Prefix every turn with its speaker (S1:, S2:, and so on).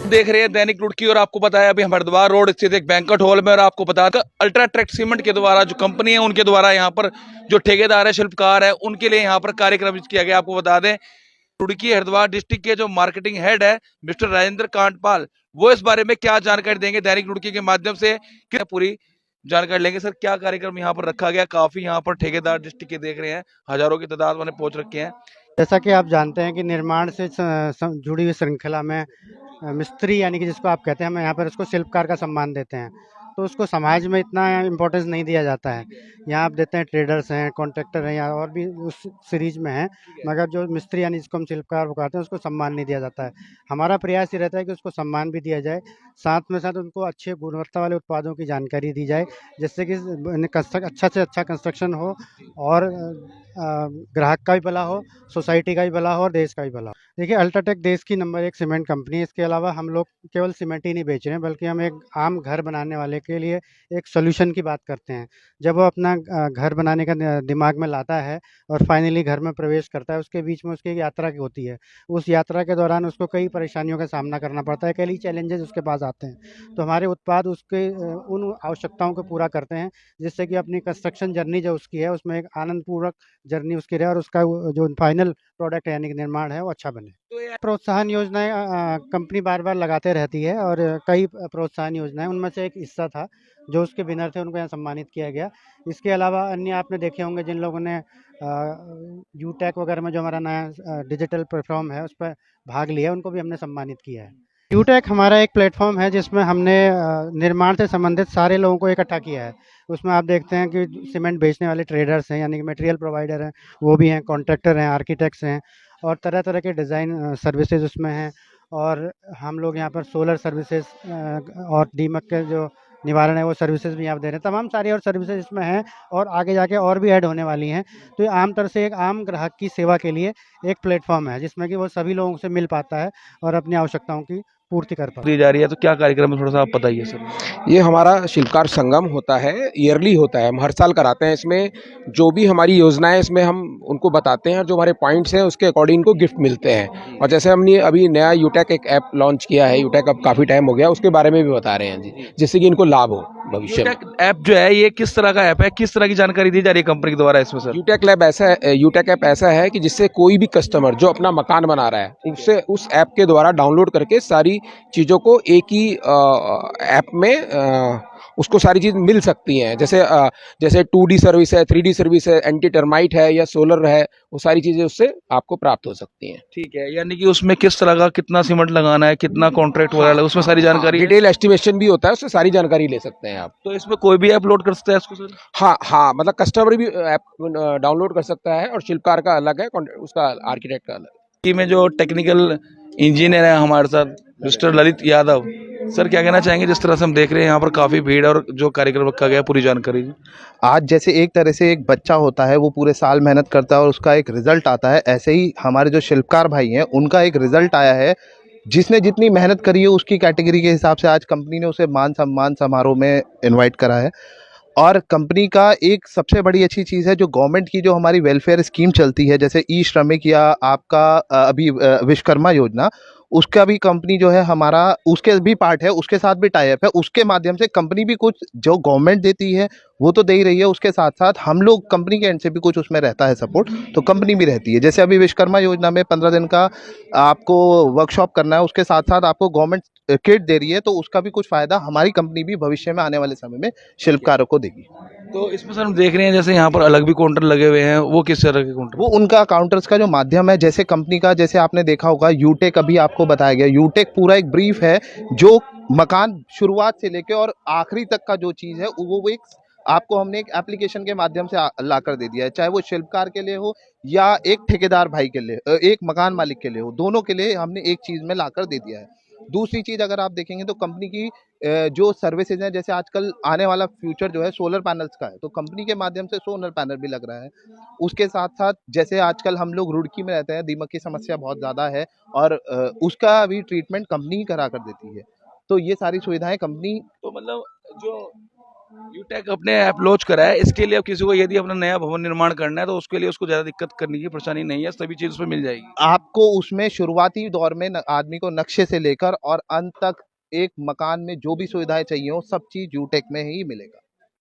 S1: देख रहे हैं दैनिक रुड़की और आपको बताया अभी हम हरिद्वार रोड स्थित एक बैंक्वेट हॉल में और आपको बता अल्ट्राटेक सीमेंट के द्वारा जो कंपनी है उनके द्वारा यहाँ पर जो ठेकेदार है शिल्पकार है उनके लिए यहाँ पर कार्यक्रम किया गया। आपको बता दें रुड़की हरिद्वार डिस्ट्रिक्ट के जो मार्केटिंग हेड है मिस्टर राजेंद्र कांडपाल, वो इस बारे में क्या जानकारी देंगे दैनिक रुड़की के माध्यम से, क्या पूरी जानकारी लेंगे। सर, क्या कार्यक्रम यहाँ पर रखा गया? काफी यहाँ पर ठेकेदार डिस्ट्रिक्ट के देख रहे हैं हजारों की तादाद में पहुंच रखे हैं।
S2: जैसा कि आप जानते हैं कि निर्माण से जुड़ी हुई श्रृंखला में मिस्त्री यानी कि जिसको आप कहते हैं, हम यहाँ पर उसको शिल्पकार का सम्मान देते हैं। तो उसको समाज में इतना इम्पोर्टेंस नहीं दिया जाता है। यहाँ आप देते हैं ट्रेडर्स हैं, कॉन्ट्रैक्टर हैं या और भी उस सीरीज में हैं, मगर जो मिस्त्री यानी जिसको हम शिल्पकार कहते हैं उसको सम्मान नहीं दिया जाता है। हमारा प्रयास ये रहता है कि उसको सम्मान भी दिया जाए, साथ में साथ उनको अच्छे गुणवत्ता वाले उत्पादों की जानकारी दी जाए, जिससे कि अच्छा से अच्छा कंस्ट्रक्शन हो और ग्राहक का भी भला हो, सोसाइटी का भी भला हो और देश का भी भला हो। देखिए, अल्ट्राटेक देश की नंबर 1 सीमेंट कंपनी है। इसके अलावा हम लोग केवल सीमेंट ही नहीं बेच रहे हैं, बल्कि हम एक आम घर बनाने वाले के लिए एक सॉल्यूशन की बात करते हैं। जब वो अपना घर बनाने का दिमाग में लाता है और फाइनली घर में प्रवेश करता है, उसके बीच में उसकी एक यात्रा की होती है। उस यात्रा के दौरान उसको कई परेशानियों का सामना करना पड़ता है, कई चैलेंजेस उसके पास आते हैं। तो हमारे उत्पाद उसके उन आवश्यकताओं को पूरा करते हैं, जिससे कि अपनी कंस्ट्रक्शन जर्नी जो उसकी है उसमें एक आनंदपूर्वक जर्नी उसकी रहे और उसका जो फाइनल प्रोडक्ट यानी कि निर्माण है वो अच्छा बने। प्रोत्साहन योजनाएं कंपनी बार बार लगाते रहती है और कई प्रोत्साहन योजनाएं, उनमें से एक हिस्सा था जो उसके विनर थे उनको यहाँ सम्मानित किया गया। इसके अलावा अन्य आपने देखे होंगे जिन लोगों ने यूटेक वगैरह में जो हमारा नया डिजिटल प्लेटफॉर्म है उस पर भाग लिया, उनको भी हमने सम्मानित किया है। यूटेक हमारा एक प्लेटफॉर्म है जिसमें हमने निर्माण से संबंधित सारे लोगों को इकट्ठा किया है। उसमें आप देखते हैं कि सीमेंट बेचने वाले ट्रेडर्स हैं यानी कि मटेरियल प्रोवाइडर हैं, वो भी हैं, कॉन्ट्रैक्टर हैं, आर्किटेक्ट्स हैं और तरह तरह के डिज़ाइन सर्विसेज उसमें हैं। और हम लोग यहाँ पर सोलर सर्विसेज और दीमक के जो निवारण है वो सर्विसेज भी यहाँ दे रहे हैं। तमाम सारी और सर्विसेज इसमें हैं और आगे जाके और भी ऐड होने वाली हैं। तो ये आम तरह से एक आम ग्राहक की सेवा के लिए एक प्लेटफॉर्म है जिसमें कि वो सभी लोगों से मिल पाता है और अपनी आवश्यकताओं की पूर्ति कर पाता
S1: दी
S2: है।
S1: जा रही है तो क्या कार्यक्रम है, थोड़ा सा आप बताइए सर।
S3: ये हमारा शिल्पकार संगम होता है, ईयरली होता है, हम हर साल कराते हैं। इसमें जो भी हमारी योजनाएं इसमें हम उनको बताते हैं और जो हमारे पॉइंट्स हैं उसके अकॉर्डिंग इनको गिफ्ट मिलते हैं। और जैसे हमने अभी नया यूटेक एक ऐप लॉन्च किया है, यूटेक अब काफ़ी टाइम हो गया, उसके बारे में भी बता रहे हैं जी, जिससे कि इनको लाभ हो भविष्य में।
S1: यूटेक ऐप जो है ये किस तरह का ऐप है, किस तरह की जानकारी दी जा रही है कंपनी के द्वारा इसमें सर?
S3: यूटेक ऐप ऐसा है कि जिससे कोई भी कस्टमर जो अपना मकान बना रहा है उससे उस ऐप के द्वारा डाउनलोड करके सारी चीज़ों को एक ही ऐप में उसको सारी चीज़ मिल सकती हैं। जैसे 2D सर्विस है, 3D सर्विस है, एंटी टर्माइट है या सोलर है, वो सारी चीज़ें उससे आपको प्राप्त हो सकती हैं।
S1: ठीक है, यानी कि उसमें किस तरह का कितना सीमेंट लगाना है, कितना कॉन्ट्रैक्ट वगैरह उसमें सारी जानकारी है?
S3: डिटेल एस्टिमेशन भी होता है, उससे सारी जानकारी ले सकते हैं आप।
S1: तो इसमें कोई भी ऐप लोड कर सकता है इसको सर?
S3: हाँ हाँ, मतलब कस्टमर भी ऐप डाउनलोड कर सकता है और शिल्पकार का अलग है, उसका आर्किटेक्ट का अलग है।
S1: टीम में जो टेक्निकल इंजीनियर है हमारे साथ मिस्टर ललित यादव, सर क्या कहना चाहेंगे? जिस तरह से हम देख रहे हैं यहाँ पर काफी भीड़ और जो कार्यक्रम रखा गया, पूरी जानकारी जी।
S4: आज जैसे एक तरह से एक बच्चा होता है वो पूरे साल मेहनत करता है और उसका एक रिजल्ट आता है, ऐसे ही हमारे जो शिल्पकार भाई हैं उनका एक रिजल्ट आया है। जिसने जितनी मेहनत करी है उसकी कैटेगरी के हिसाब से आज कंपनी ने उसे मान सम्मान समारोह में इनवाइट करा है। और कंपनी का एक सबसे बड़ी अच्छी चीज़ है जो गवर्नमेंट की जो हमारी वेलफेयर स्कीम चलती है, जैसे ई श्रमिक या आपका अभी विश्वकर्मा योजना, उसका भी कंपनी जो है हमारा उसके भी पार्ट है, उसके साथ भी टाई अप है। उसके माध्यम से कंपनी भी कुछ जो गवर्नमेंट देती है वो तो दे ही रही है, उसके साथ साथ हम लोग कंपनी के एंड से भी कुछ उसमें रहता है सपोर्ट, तो कंपनी भी रहती है। जैसे अभी विश्वकर्मा योजना में 15 दिन का आपको वर्कशॉप करना है, उसके साथ साथ आपको गवर्नमेंट किट दे रही है, तो उसका भी कुछ फ़ायदा हमारी कंपनी भी भविष्य में आने वाले समय में शिल्पकारों को देगी।
S1: तो इसमें सर हम देख रहे हैं जैसे यहाँ पर अलग भी काउंटर लगे हुए हैं, वो किस तरह के काउंटर?
S4: वो उनका काउंटर्स का जो माध्यम है, जैसे कंपनी का, जैसे आपने देखा होगा यूटेक अभी आपको बताया गया, यूटेक पूरा एक ब्रीफ है जो मकान शुरुआत से लेके और आखिरी तक का जो चीज़ है वो एक आपको हमने एक एप्लीकेशन के माध्यम से ला कर दे दिया है, चाहे वो शिल्पकार के लिए हो या एक ठेकेदार भाई के लिए, एक मकान मालिक के लिए हो, दोनों के लिए हमने एक चीज़ में ला कर दे दिया है। दूसरी चीज़ अगर आप देखेंगे तो कंपनी की जो सर्विसेज हैं, जैसे आजकल आने वाला फ्यूचर जो है सोलर पैनल्स का है, तो कंपनी के माध्यम से सोलर पैनल भी लग रहा है। उसके साथ साथ जैसे आजकल हम लोग रुड़की में रहते हैं, दीमक की समस्या बहुत ज़्यादा है और उसका भी ट्रीटमेंट कंपनी ही करा कर देती है। तो ये सारी सुविधाएं कंपनी
S1: तो मतलब जो यूटेक अपने ऐप लॉन्च करा है, इसके लिए अब किसी को यदि अपना नया भवन निर्माण करना है तो उसके लिए उसको ज़्यादा दिक्कत करने की परेशानी नहीं है, सभी चीज़ उसमें मिल जाएगी।
S4: आपको उसमें शुरुआती दौर में आदमी को नक्शे से लेकर और अंत तक एक मकान में जो भी सुविधाएं चाहिए हो सब चीज़ यूटेक में ही मिलेगा।